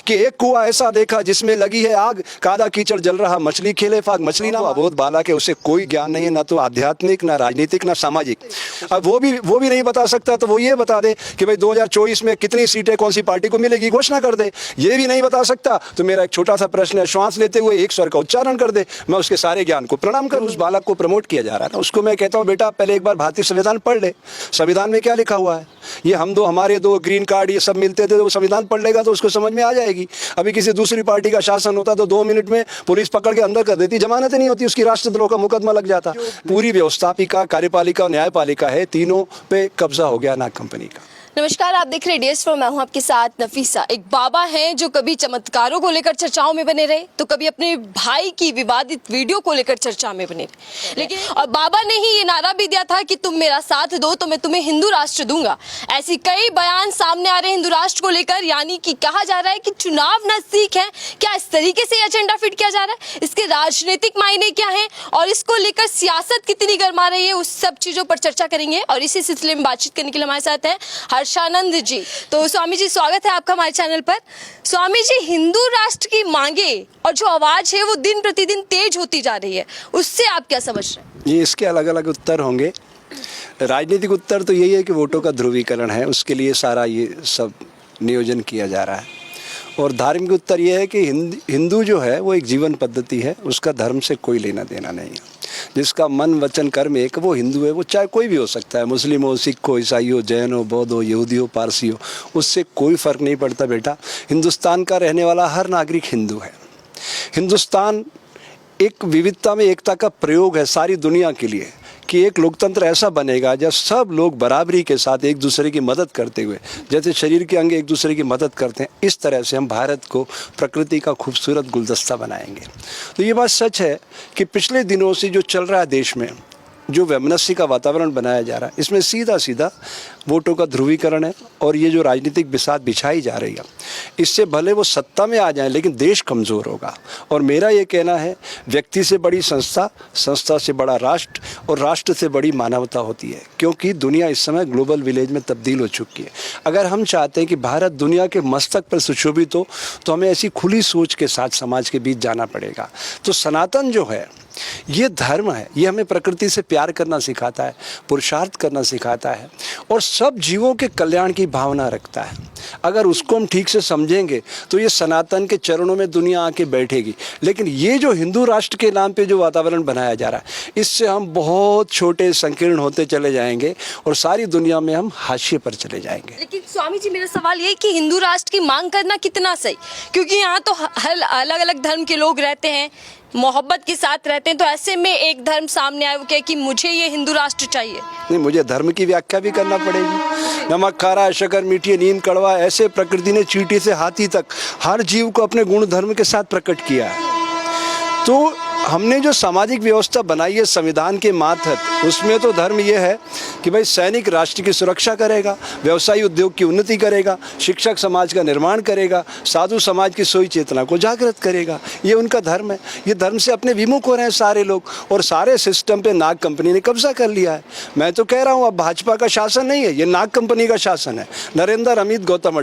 कि एक कुआं ऐसा देखा जिसमें लगी है आग, कादा कीचड़ जल रहा मछली खेले फाग। मछली ना अबोध बालक है, उसे कोई ज्ञान नहीं है, ना तो आध्यात्मिक, ना राजनीतिक, ना सामाजिक। अब वो भी नहीं बता सकता, तो वो ये बता दे कि भाई 2024 में कितनी सीटें कौन सी पार्टी को मिलेगी, घोषणा कर दे। ये भी नहीं बता सकता, तो मेरा एक छोटा सा प्रश्न है, श्वास लेते हुए एक स्वर का उच्चारण कर दे, मैं उसके सारे ज्ञान को प्रणाम करूं। उस बालक को प्रमोट किया जा रहा है ना, उसको मैं कहता हूं बेटा पहले एक बार भारतीय संविधान पढ़ ले, संविधान में क्या लिखा हुआ है। ये हमारे दो ग्रीन कार्ड ये सब मिलते थे, तो वो संविधान पढ़ लेगा तो उसको समझ में आ जाएगी। अभी किसी दूसरी पार्टी का शासन होता तो 2 मिनट में पुलिस पकड़ के अंदर कर देती, जमानत नहीं होती, उसकी राष्ट्रद्रोह का मुकदमा लग जाता। पूरी व्यवस्थापिका, कार्यपालिका और न्यायपालिका है, तीनों पे कब्जा हो गया नाग कंपनी का। नमस्कार, आप देख रहे हैं DS4, मैं हूं आपके साथ नफीसा। एक बाबा हैं जो कभी चमत्कारों को लेकर चर्चाओं में बने रहे, तो कभी अपने भाई की विवादित वीडियो को लेकर चर्चा में बने रहे। लेकिन और बाबा ने ही ये नारा भी दिया था कि तुम मेरा साथ दो तो मैं तुम्हें हिंदू राष्ट्र दूंगा। ऐसी कई बयान सामने आ रहे हैं हिंदू राष्ट्र को लेकर, यानी कि कहा जा रहा है कि चुनाव नजदीक है। क्या इस तरीके से एजेंडा फिट किया जा रहा है? इसके राजनीतिक मायने क्या है और इसको लेकर सियासत कितनी गर्मा रही है, उस सब चीजों पर चर्चा करेंगे। और इसी सिलसिले में बातचीत करने के लिए हमारे साथ है हर्षानंद जी। तो स्वामी जी, स्वागत है आपका हमारे चैनल पर। स्वामी जी, हिंदू राष्ट्र की मांगे और जो आवाज है वो दिन प्रतिदिन तेज होती जा रही है, उससे आप क्या समझ रहे हैं? ये इसके अलग अलग उत्तर होंगे। राजनीतिक उत्तर तो यही है कि वोटों का ध्रुवीकरण है, उसके लिए सारा ये सब नियोजन किया जा रहा है। और धार्मिक उत्तर ये है कि हिंदू जो है वो एक जीवन पद्धति है, उसका धर्म से कोई लेना देना नहीं है। जिसका मन वचन कर्म एक, वो हिंदू है, वो चाहे कोई भी हो सकता है, मुस्लिम हो, सिख हो, ईसाई हो, जैन हो, बौद्ध हो, यहूदी हो, पारसी हो, उससे कोई फ़र्क नहीं पड़ता बेटा। हिंदुस्तान का रहने वाला हर नागरिक हिंदू है। हिंदुस्तान एक विविधता में एकता का प्रयोग है सारी दुनिया के लिए, कि एक लोकतंत्र ऐसा बनेगा जब सब लोग बराबरी के साथ एक दूसरे की मदद करते हुए, जैसे शरीर के अंग एक दूसरे की मदद करते हैं, इस तरह से हम भारत को प्रकृति का खूबसूरत गुलदस्ता बनाएंगे। तो ये बात सच है कि पिछले दिनों से जो चल रहा है देश में, जो वैमनस्य का वातावरण बनाया जा रहा है, इसमें सीधा सीधा वोटों का ध्रुवीकरण है। और ये जो राजनीतिक बिसात बिछाई जा रही है, इससे भले वो सत्ता में आ जाएं, लेकिन देश कमज़ोर होगा। और मेरा ये कहना है, व्यक्ति से बड़ी संस्था, संस्था से बड़ा राष्ट्र, और राष्ट्र से बड़ी मानवता होती है। क्योंकि दुनिया इस समय ग्लोबल विलेज में तब्दील हो चुकी है। अगर हम चाहते हैं कि भारत दुनिया के मस्तक पर सुशोभित हो, तो हमें ऐसी खुली सोच के साथ समाज के बीच जाना पड़ेगा। तो सनातन जो है ये धर्म है, ये हमें प्रकृति से प्यार करना सिखाता है, पुरुषार्थ करना सिखाता है, और सब जीवों के कल्याण की भावना रखता है। अगर उसको हम ठीक से समझेंगे तो ये सनातन के चरणों में दुनिया आके बैठेगी। लेकिन ये जो हिंदू राष्ट्र के नाम पे जो वातावरण बनाया जा रहा है, इससे हम बहुत छोटे संकीर्ण होते चले जाएंगे और सारी दुनिया में हम हाशिए पर चले जाएंगे। लेकिन स्वामी जी, मेरा सवाल ये है कि हिंदू राष्ट्र की मांग करना कितना सही, क्योंकि यहाँ तो हर अलग अलग धर्म के लोग रहते हैं, मोहब्बत के साथ रहते हैं। तो ऐसे में एक धर्म सामने आया, वो कहे कि मुझे ये हिंदू राष्ट्र चाहिए। नहीं, मुझे धर्म की व्याख्या भी करना पड़ेगी। नमक खारा, शक्कर मीठी, नीम कड़वा, ऐसे प्रकृति ने चींटी से हाथी तक हर जीव को अपने गुण धर्म के साथ प्रकट किया है। तो हमने जो सामाजिक व्यवस्था बनाई है संविधान के मातहत, उसमें तो धर्म ये है कि भाई सैनिक राष्ट्र की सुरक्षा करेगा, व्यवसायी उद्योग की उन्नति करेगा, शिक्षक समाज का निर्माण करेगा, साधु समाज की सोई चेतना को जागृत करेगा। ये उनका धर्म है। ये धर्म से अपने विमुख हो रहे हैं सारे लोग, और सारे सिस्टम पे नाग कंपनी ने कब्जा कर लिया है। मैं तो कह रहा हूँ अब भाजपा का शासन नहीं है, ये नाग कंपनी का शासन है। नरेंद्र, अमित, गौतम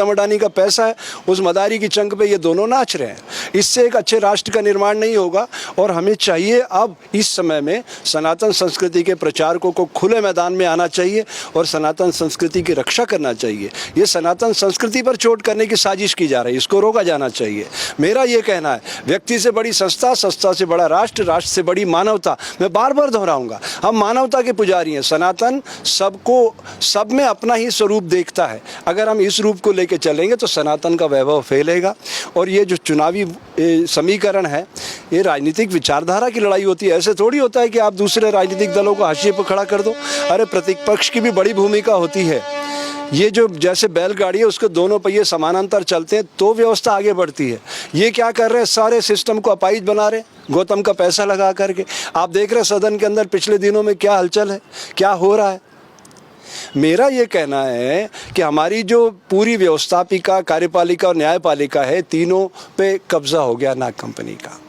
अडानी का पैसा है, उस मदारी की चंग पे ये दोनों नाच रहे हैं। इससे एक अच्छे राष्ट्र का निर्माण नहीं होगा। और हमें चाहिए अब इस समय में सनातन संस्कृति के प्रचारकों को खुले मैदान में आना चाहिए और सनातन संस्कृति की रक्षा करना चाहिए। ये सनातन संस्कृति पर चोट करने की साजिश की जा रही है, इसको रोका जाना चाहिए। मेरा ये कहना है, व्यक्ति से बड़ी संस्था, संस्था से बड़ा राष्ट्र, राष्ट्र से बड़ी मानवता। मैं बार बार दोहराऊंगा, हम मानवता के पुजारी हैं। सनातन सबको, सब में अपना ही स्वरूप देखता है। अगर हम इस रूप को लेकर चलेंगे तो सनातन का वैभव फैलेगा। और ये जो चुनावी समीकरण है, ये राजनीतिक विचारधारा की लड़ाई होती है। ऐसे थोड़ी होता है कि आप दूसरे राजनीतिक दलों को हाशिए पर खड़ा कर दो। अरे प्रतिपक्ष की भी बड़ी भूमिका होती है। ये जो जैसे बैलगाड़ी है, उसके दोनों पहिए समानांतर चलते हैं तो व्यवस्था आगे बढ़ती है। ये क्या कर रहे हैं, सारे सिस्टम को अपाहिज बना रहे, गौतम का पैसा लगा करके। आप देख रहे हैं सदन के अंदर पिछले दिनों में क्या हलचल है, क्या हो रहा है। मेरा ये कहना है कि हमारी जो पूरी व्यवस्थापिका, कार्यपालिका और न्यायपालिका है, तीनों पे कब्जा हो गया नाग कंपनी का।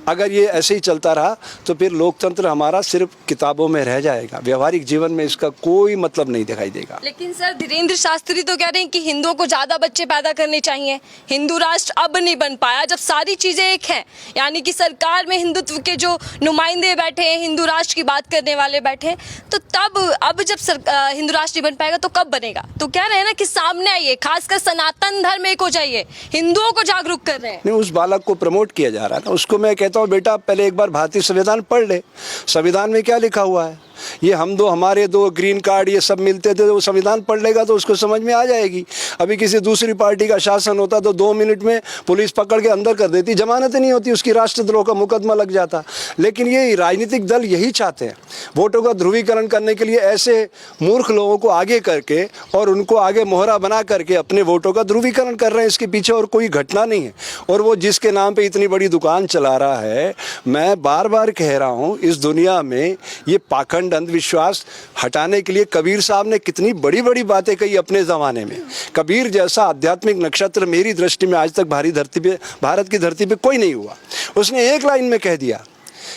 अगर ये ऐसे ही चलता रहा तो फिर लोकतंत्र हमारा सिर्फ किताबों में रह जाएगा, व्यवहारिक जीवन में इसका कोई मतलब नहीं दिखाई देगा। लेकिन सर धीरेन्द्र शास्त्री तो कह रहे हैं कि हिंदुओं को ज्यादा बच्चे पैदा करने चाहिए, हिंदू राष्ट्र अब नहीं बन पाया जब सारी चीजें एक हैं, यानी कि सरकार में हिंदुत्व के जो नुमाइंदे बैठे हैं, हिंदू राष्ट्र की बात करने वाले बैठे हैं, तो तब अब जब हिंदू राष्ट्र नहीं बन पाएगा तो कब बनेगा? तो कह रहे हैं ना कि सामने आइए, खासकर सनातन धर्म एक हो जाइए, हिंदुओं को जागरूक कर रहे हैं। नहीं, उस बालक को प्रमोट किया जा रहा है ना, उसको मैं कहता हूँ बेटा पहले एक बार भारतीय संविधान पढ़ ले, संविधान में क्या लिखा हुआ है। ये हम दो हमारे दो ग्रीन कार्ड ये सब मिलते थे, वो संविधान पढ़ लेगा तो उसको समझ में आ जाएगी। अभी किसी दूसरी पार्टी का शासन होता तो 2 मिनट में पुलिस पकड़ के अंदर कर देती, जमानत नहीं होती, उसकी राष्ट्रद्रोह का मुकदमा लग जाता। लेकिन ये राजनीतिक दल यही चाहते हैं, वोटों का ध्रुवीकरण करने के लिए ऐसे मूर्ख लोगों को आगे करके और उनको आगे मोहरा बना करके अपने वोटों का ध्रुवीकरण कर रहे हैं। इसके पीछे और कोई घटना नहीं है। और वो जिसके नाम पे इतनी बड़ी दुकान चला रहा है, मैं बार बार कह रहा हूँ, इस दुनिया में ये पाखंड अंधविश्वास हटाने के लिए कबीर साहब ने कितनी बड़ी बड़ी बातें कही अपने ज़माने में। कबीर जैसा आध्यात्मिक नक्षत्र मेरी दृष्टि में आज तक भारत की धरती पे कोई नहीं हुआ। उसने एक लाइन में कह दिया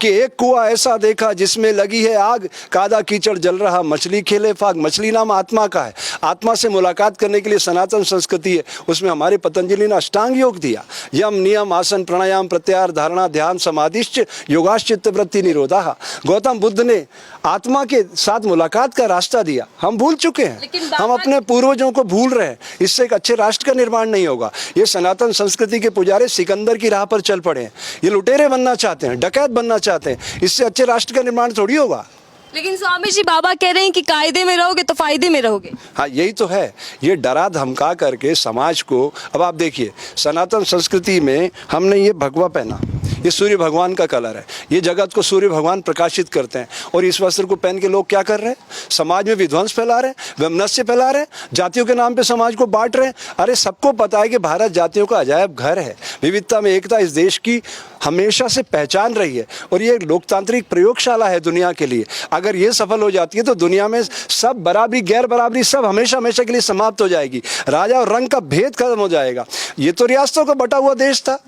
कि एक कुआं ऐसा देखा जिसमें लगी है आग, कादा कीचड़ जल रहा, मछली खेले फाग। मछली नाम आत्मा का है, आत्मा से मुलाकात करने के लिए सनातन संस्कृति है, उसमें हमारे पतंजलि ने अष्टांग योग दिया, यम नियम आसन प्राणायाम प्रत्याहार धारणा ध्यान समाधिश्च योगाश्चित्त वृत्ति निरोधाः। गौतम बुद्ध ने आत्मा के साथ मुलाकात का रास्ता दिया। हम भूल चुके हैं, हम अपने पूर्वजों को भूल रहे हैं। इससे एक अच्छे राष्ट्र का निर्माण नहीं होगा। ये सनातन संस्कृति के पुजारी सिकंदर की राह पर चल पड़े हैं, ये लुटेरे बनना चाहते हैं, डकैत बनना चाहते हैं, इससे अच्छे राष्ट्र का निर्माण थोड़ी होगा। लेकिन स्वामी जी बाबा कह रहे हैं कि कायदे में रहोगे तो फायदे में रहोगे। हाँ, यही तो है, ये डरा धमका करके समाज को। अब आप देखिए, सनातन संस्कृति में हमने ये भगवा पहना, ये सूर्य भगवान का कलर है, ये जगत को सूर्य भगवान प्रकाशित करते हैं। और इस वस्त्र को पहन के लोग क्या कर रहे हैं? समाज में विध्वंस फैला रहे हैं, वैमनस्य फैला रहे हैं, जातियों के नाम पे समाज को बांट रहे हैं। अरे सबको पता है कि भारत जातियों का अजायब घर है, विविधता में एकता इस देश की हमेशा से पहचान रही है, और ये लोकतांत्रिक प्रयोगशाला है दुनिया के लिए। अगर ये सफल हो जाती है तो दुनिया में सब बराबरी गैर बराबरी सब हमेशा हमेशा के लिए समाप्त हो जाएगी, राजा और रंग का भेद खत्म हो जाएगा। ये तो रियासतों का बटा हुआ देश था,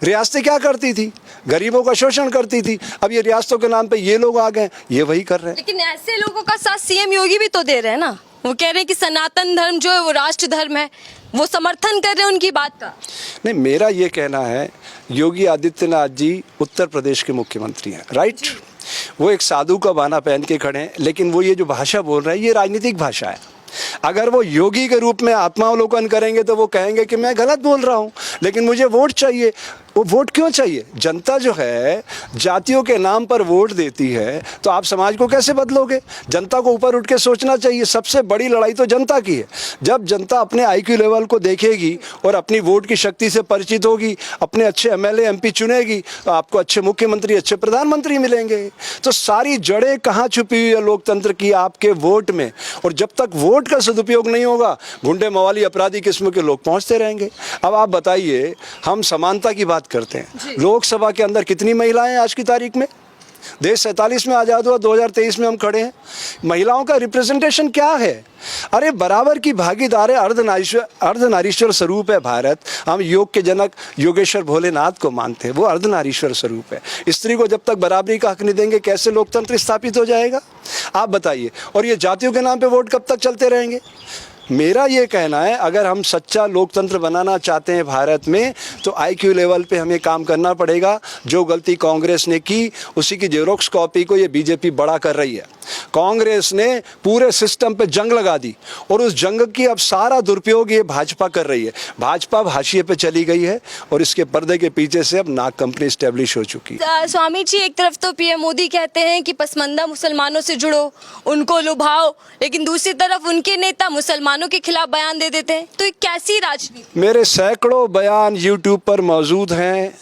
रियासतें क्या करती थी? गरीबों का शोषण करती थी। अब ये रियासतों के नाम पे ये लोग आ गए, ये वही कर रहे हैं। लेकिन ऐसे लोगों का साथ सीएम योगी भी तो दे रहे हैं ना, वो कह रहे हैं कि सनातन धर्म जो है वो राष्ट्र धर्म है, वो समर्थन कर रहे हैं उनकी बात का। नहीं, मेरा ये कहना है, योगी आदित्यनाथ जी उत्तर प्रदेश के मुख्यमंत्री हैं, राइट? वो एक साधु का बाना पहन के खड़े हैं, लेकिन वो ये जो भाषा बोल रहे हैं ये राजनीतिक भाषा है। अगर वो योगी के रूप में आत्मावलोकन करेंगे तो वो कहेंगे कि मैं गलत बोल रहा हूँ, लेकिन मुझे वोट चाहिए। वो वोट क्यों चाहिए? जनता जो है जातियों के नाम पर वोट देती है, तो आप समाज को कैसे बदलोगे? जनता को ऊपर उठ के सोचना चाहिए। सबसे बड़ी लड़ाई तो जनता की है। जब जनता अपने आईक्यू लेवल को देखेगी और अपनी वोट की शक्ति से परिचित होगी, अपने अच्छे एमएलए एमपी चुनेगी, तो आपको अच्छे मुख्यमंत्री अच्छे प्रधानमंत्री मिलेंगे। तो सारी जड़ें कहाँ छुपी हुई है लोकतंत्र की? आपके वोट में। और जब तक वोट का सदुपयोग नहीं होगा, गुंडे मवाली अपराधी किस्म के लोग पहुंचते रहेंगे। अब आप बताइए, हम समानता की बात करते हैं, लोकसभा के अंदर कितनी महिलाएं हैं आज की तारीख में? देश 47 में आज़ाद हुआ, 2023 में हम खड़े हैं। महिलाओं का रिप्रेजेंटेशन क्या है? अरे बराबर की भागीदार है, अर्धनारीश्वर स्वरूप है भारत। हम योग के जनक योगेश्वर भोलेनाथ को मानते हैं, वो अर्धनारीश्वर स्वरूप है। स्त्री को जब तक बराबरी का हक नहीं देंगे, कैसे लोकतंत्र स्थापित हो जाएगा? आप बताइए। और ये जातियों के नाम पे वोट कब तक चलते रहेंगे? मेरा ये कहना है, अगर हम सच्चा लोकतंत्र बनाना चाहते हैं भारत में, तो आईक्यू लेवल पे हमें काम करना पड़ेगा। जो गलती कांग्रेस ने की, उसी की जेरोक्स कॉपी को ये बीजेपी बड़ा कर रही है। कांग्रेस ने पूरे सिस्टम पे जंग लगा दी, और उस जंग की अब सारा दुरुपयोग ये भाजपा कर रही है। भाजपा हाशिए पे चली गई है, और इसके पर्दे के पीछे से अब नाग कंपनी स्टैब्लिश हो चुकी है। स्वामी जी, एक तरफ तो पीएम मोदी कहते हैं कि पसमंदा मुसलमानों से जुड़ो, उनको लुभाओ, लेकिन दूसरी तरफ उनके नेता मुसलमानों के खिलाफ बयान दे देते हैं। तो ये कैसी राजनीति? मेरे सैकड़ों बयान यूट्यूब पर मौजूद हैं।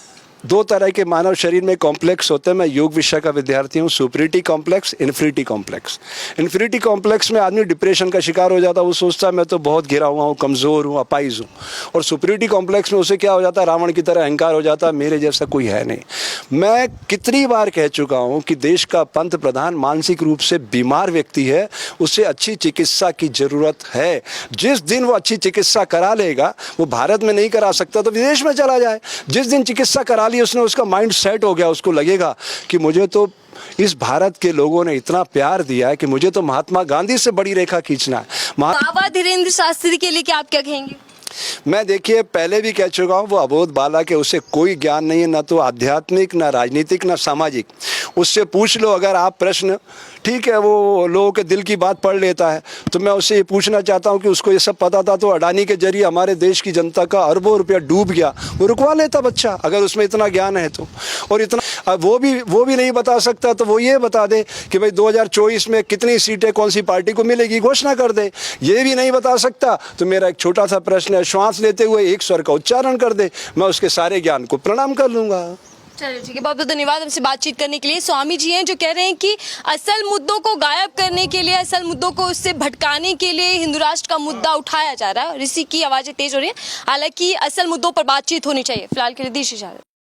2 तरह के मानव शरीर में कॉम्प्लेक्स होते हैं। मैं योग विषय का विद्यार्थी हूँ। Superiority complex, infinity complex. Infinity complex में आदमी डिप्रेशन का शिकार हो जाता है, वो सोचता है मैं तो बहुत घिरा हुआ हूँ, कमज़ोर हूँ, अपाइज हूँ। और सुपीरिटी कॉम्प्लेक्स में उसे क्या हो जाता है? रावण की तरह अहंकार हो जाता है, मेरे जैसा कोई है नहीं। मैं कितनी बार कह चुका हूँ कि देश का पंत प्रधान मानसिक रूप से बीमार व्यक्ति है, उसे अच्छी चिकित्सा की ज़रूरत है। जिस दिन वो अच्छी चिकित्सा करा लेगा, वो भारत में नहीं करा सकता तो विदेश में चला जाए। जिस दिन चिकित्सा करा ही उसने उसका माइंड सेट हो गया, उसको लगेगा कि मुझे तो इस भारत के लोगों ने इतना प्यार दिया है कि मुझे तो महात्मा गांधी से बड़ी रेखा खींचना है। बाबा धीरेन्द्र शास्त्री के लिए क्या आप क्या कहेंगे? मैं देखिए पहले भी कह चुका हूँ, वो अबोध बालक है, उसे कोई ज्ञान नहीं है, ना तो आध्यात्मिक, ना राजनीतिक, ना सामाजिक। उससे पूछ लो अगर आप प्रश्न, ठीक है वो लोगों के दिल की बात पढ़ लेता है, तो मैं उससे ये पूछना चाहता हूँ कि उसको ये सब पता था तो अडानी के जरिए हमारे देश की जनता का अरबों रुपया डूब गया, वो रुकवा लेता बच्चा, अगर उसमें इतना ज्ञान है तो। और इतना वो भी नहीं बता सकता तो वो ये बता दे कि भाई 2024 में कितनी सीटें कौन सी पार्टी को मिलेगी, घोषणा कर दे। ये भी नहीं बता सकता तो मेरा एक छोटा सा प्रश्न है, श्वास लेते हुए एक स्वर का उच्चारण कर दे, मैं उसके सारे ज्ञान को प्रणाम कर लूंगा। चलिए ठीक है, बहुत बहुत धन्यवाद हमसे बातचीत करने के लिए। स्वामी जी हैं जो कह रहे हैं कि असल मुद्दों को गायब करने के लिए, असल मुद्दों को उससे भटकाने के लिए हिंदू राष्ट्र का मुद्दा उठाया जा रहा है। ऋषि की आवाजें तेज हो रही है, हालांकि असल मुद्दों पर बातचीत होनी चाहिए। फिलहाल के लिए दीजिए इजाजत।